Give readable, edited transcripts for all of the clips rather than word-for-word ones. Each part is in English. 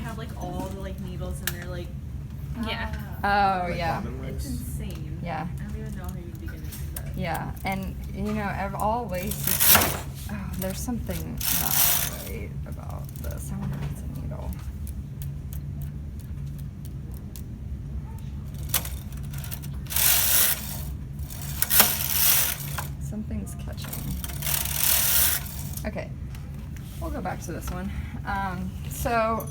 have like all the like needles and they're like, Yeah. Oh, Like yeah. almond it's wax? insane. Yeah. I don't even know how you'd begin to do that. Yeah, and you know, always, oh, there's something not right about this. I wonder if it's a needle. Something's catching. Okay, we'll go back to this one. So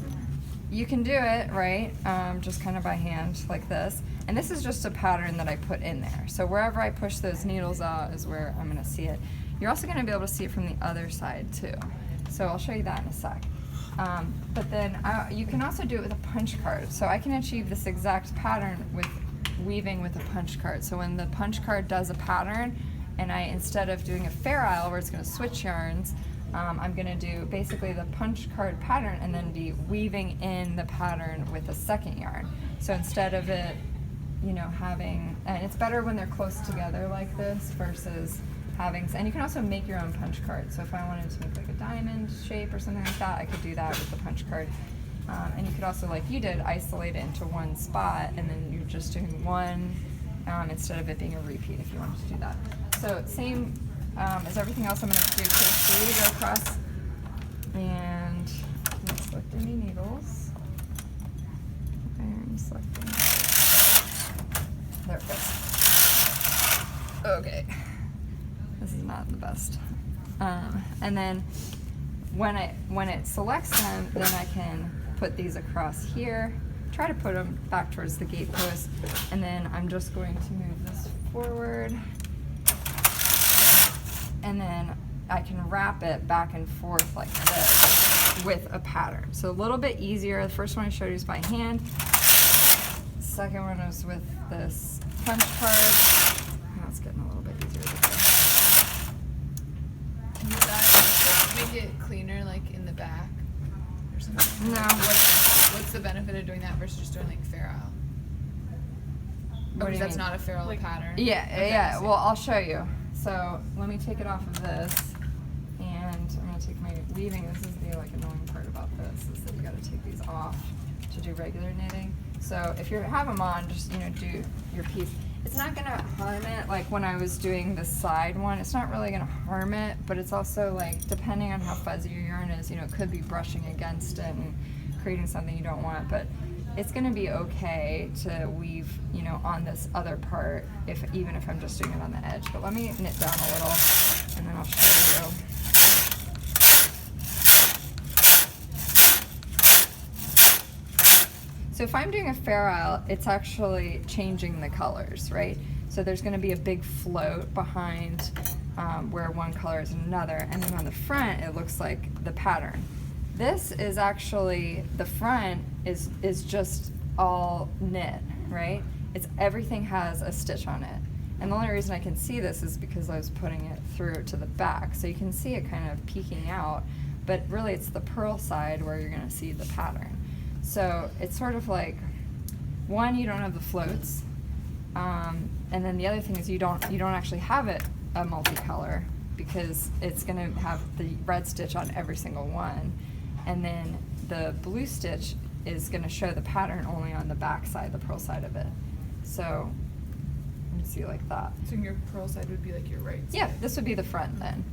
you can do it, right, just kind of by hand like this. And this is just a pattern that I put in there. So wherever I push those needles out is where I'm gonna see it. You're also gonna be able to see it from the other side too. So I'll show you that in a sec. But then you can also do it with a punch card. So I can achieve this exact pattern with weaving with a punch card. So when the punch card does a pattern, and instead of doing a fair isle where it's gonna switch yarns, I'm gonna do basically the punch card pattern and then be weaving in the pattern with a second yarn. So instead of it, you know, having, and it's better when they're close together like this versus having, and you can also make your own punch card. So if I wanted to make like a diamond shape or something like that, I could do that with the punch card. And you could also, like you did, isolate it into one spot and then you're just doing one instead of it being a repeat if you wanted to do that. So same as everything else I'm going to do. So free to go across and let's select any needles. I'm selecting. There it goes. Okay. This is not the best. And then when it selects them, then I can put these across here. Try to put them back towards the gate post, and then I'm just going to move this forward, and then I can wrap it back and forth like this with a pattern. So a little bit easier. The first one I showed you is by hand. The second one was with this punch card. That's getting a little bit easier to do. Would that make it cleaner, like in the back or something? No. What's the benefit of doing that versus just doing like fair isle? What do you That's mean? not a fair isle Like- pattern. Yeah, Okay, yeah. so- Well, I'll show you. So let me take it off of this, and I'm gonna take my weaving. This is the like annoying part about this is that you got to take these off to do regular knitting. So if you have them on, just do your piece. It's not gonna harm it. Like when I was doing the side one, it's not really gonna harm it, but it's also like depending on how fuzzy your yarn is, it could be brushing against it and creating something you don't want. But it's gonna be okay to weave, on this other part, even if I'm just doing it on the edge. But let me knit down a little, and then I'll show you. So if I'm doing a fair isle, it's actually changing the colors, right? So there's gonna be a big float behind where one color is another, and then on the front, it looks like the pattern. This is actually, the front is just all knit, right? Everything has a stitch on it. And the only reason I can see this is because I was putting it through to the back. So you can see it kind of peeking out, but really it's the purl side where you're gonna see the pattern. So it's sort of like, one, you don't have the floats, and then the other thing is you don't actually have it a multicolor because it's gonna have the red stitch on every single one, and then the blue stitch is gonna show the pattern only on the back side, the purl side of it. So let me see like that. So your purl side would be like your right side. Yeah, this would be the front then.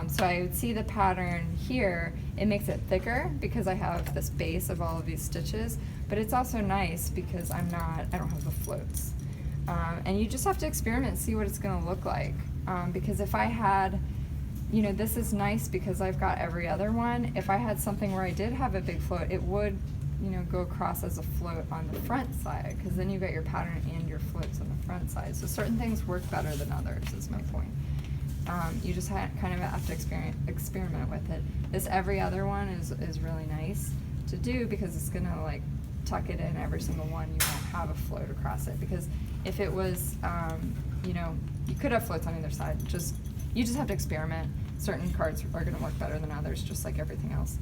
So I would see the pattern here. It makes it thicker because I have this base of all of these stitches, but it's also nice because I don't have the floats. And you just have to experiment and see what it's gonna look like. Because if I had, this is nice because I've got every other one. If I had something where I did have a big float, it would, go across as a float on the front side, because then you got your pattern and your floats on the front side. So certain things work better than others is my point. You just kind of have to experiment with it. This every other one is really nice to do because it's gonna like tuck it in every single one. You won't have a float across it, because if it was, you could have floats on either side. You just have to experiment. Certain cards are gonna work better than others, just like everything else.